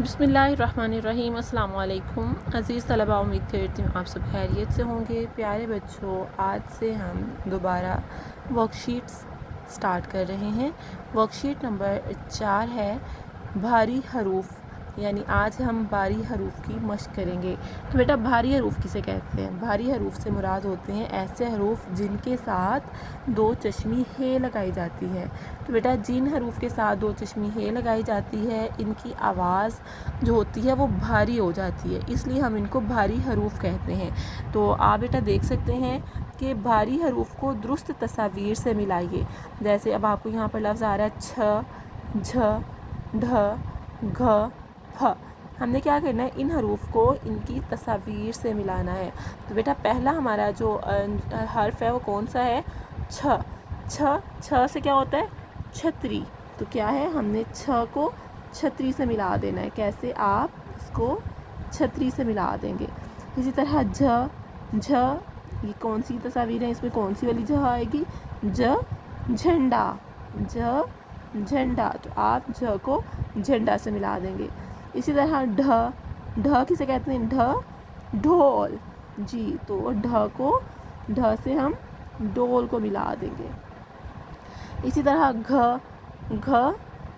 बिस्मिल्लाहिर्रहमानिर्रहीम। अस्सलाम वालेकुम अज़ीज़ तलबा, उम्मीद करती हूँ आप सब खैरियत से होंगे। प्यारे बच्चों, आज से हम दोबारा वर्कशीट्स स्टार्ट कर रहे हैं। वर्कशीट नंबर 4 है भारी हरूफ, यानी आज हम भारी हरूफ की मश्क करेंगे। तो बेटा, भारी हरूफ किसे कहते हैं? भारी हरूफ से मुराद होते हैं ऐसे हरूफ जिनके साथ दो चश्मी हे लगाई जाती है। तो बेटा, जिन हरूफ के साथ दो चश्मी हे लगाई जाती है, इनकी आवाज़ जो होती है वो भारी हो जाती है, इसलिए हम इनको भारी हरूफ कहते हैं। तो आप बेटा देख सकते हैं कि भारी हरूफ को दुरुस्त तस्वीर से मिलाइए। जैसे अब आपको यहाँ पर लफ्ज़ आ रहा है छ, झ, ढ, घ, फ। हमने क्या करना है, इन हरूफ को इनकी तस्वीर से मिलाना है। तो बेटा, पहला हमारा जो हर्फ है वो कौन सा है? छ। छ से क्या होता है? छतरी। तो क्या है, हमने छ को छतरी से मिला देना है। कैसे? आप इसको छतरी से मिला देंगे। इसी तरह झ, ये कौन सी तस्वीर है, इसमें कौन सी वाली झ आएगी? ज, झंडा। ज, झंडा। तो आप झ को झंडा से मिला देंगे। इसी तरह ढ किसे कहते हैं? ढ, ढोल। जी, तो ढ से हम ढोल को मिला देंगे। इसी तरह घ,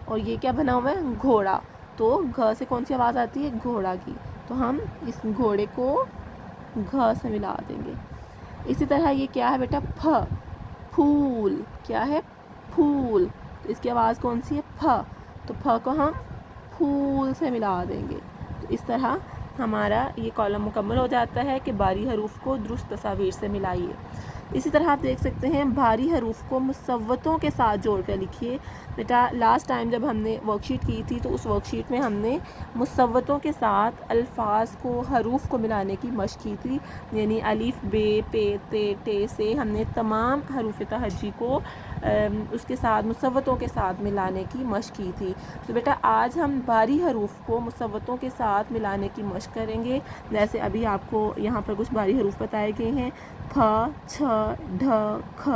और ये क्या बना हुआ है? घोड़ा। तो घ से कौन सी आवाज़ आती है? घोड़ा की। तो हम इस घोड़े को घ से मिला देंगे। इसी तरह ये क्या है बेटा? फ, फूल। क्या है? फूल। तो इसकी आवाज़ कौन सी है? फ। तो फ को हम फूल से मिला देंगे। तो इस तरह हमारा ये कॉलम मुकम्मल हो जाता है कि भारी हरूफ को दुरुस्त तस्वीर से मिलाइए। इसी तरह आप देख सकते हैं भारी हरूफ को मुसव्वतों के साथ जोड़ कर लिखिए। बेटा, लास्ट टाइम जब हमने वर्कशीट की थी तो उस वर्कशीट में हमने मुसव्वतों के साथ अल्फाज को, हरूफ को मिलाने की मशक की थी। यानी अलिफ, बे, पे, ते, टे से हमने तमाम हरूफ तहज्जी को उसके साथ मुसव्वतों के साथ मिलाने की मशक की थी। तो बेटा, आज हम भारी हरूफ को मुसव्वतों के साथ मिलाने की मशक करेंगे। जैसे अभी आपको यहाँ पर कुछ भारी हरूफ बताए गए हैं। फ, छ, ढ, ख,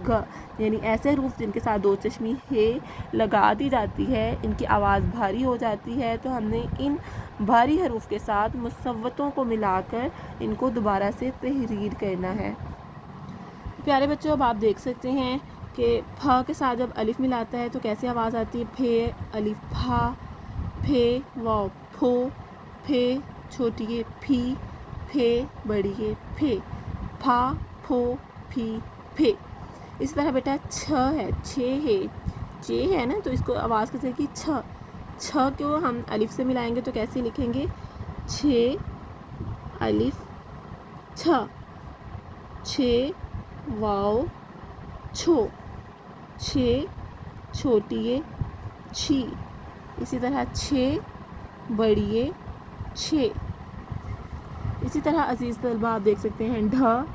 ग, यानी ऐसे हरूफ जिनके साथ दो चश्मी हे लगा दी जाती है, इनकी आवाज़ भारी हो जाती है। तो हमने इन भारी हरूफ के साथ मुसव्वतों को मिलाकर इनको दोबारा से तहरीर करना है। प्यारे बच्चों, अब आप देख सकते हैं कि फ के साथ जब अलिफ मिलाता है तो कैसी आवाज़ आती है? फे, अलिफ, फा, फे, वाव, फो, फे, छोटी ये फी, फे, बड़ी ये फे, फा, फो, फी, फे। इसी तरह बेटा छ है, छे है, चे है ना, तो इसको आवाज़ कैसे की? छ। छ को हम अलिफ से मिलाएंगे तो कैसे लिखेंगे? छे, अलिफ, छ, छे, वाव, छो, छे, छोटी ये छी। इसी तरह छे, बड़ी ये छे। इसी तरह अजीज़ तलबा आप देख सकते हैं ढ,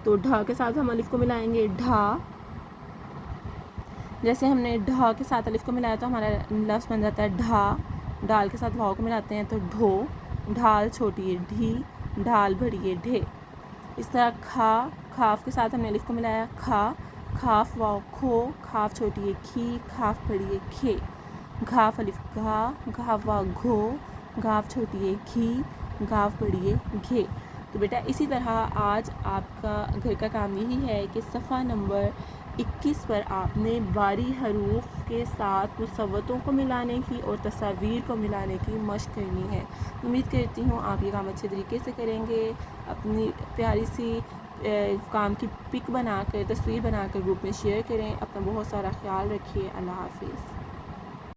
तो ढ के साथ हम अलिफ को मिलाएंगे ढा। जैसे हमने ढ के साथ अलिफ को मिलाया तो हमारा लफ्ज़ बन जाता है ढा। डाल के साथ वाव को मिलाते हैं तो ढो, ढाल छोटी है ढी, ढाल बड़ी है ढे। इस तरह खा, खाफ के साथ हमने अलिफ को मिलाया खा, खाफ वाव खो, खाफ छोटी है खी, खाफ बड़ी है खे। घाफ अलिफ घा, घाफ वाव घो, घाफ छोटी है घी, घाफ बड़ी है घे। तो बेटा, इसी तरह आज आपका घर का काम यही है कि सफ़ा नंबर 21 पर आपने भारी हरूफ के साथ मुसव्वतों को मिलाने की और तस्वीर को मिलाने की मशक करनी है। उम्मीद करती हूँ आप ये काम अच्छे तरीके से करेंगे। अपनी प्यारी सी काम की पिक बनाकर, तस्वीर बनाकर ग्रुप में शेयर करें। अपना बहुत सारा ख्याल रखिए। अल्लाह हाफिज़।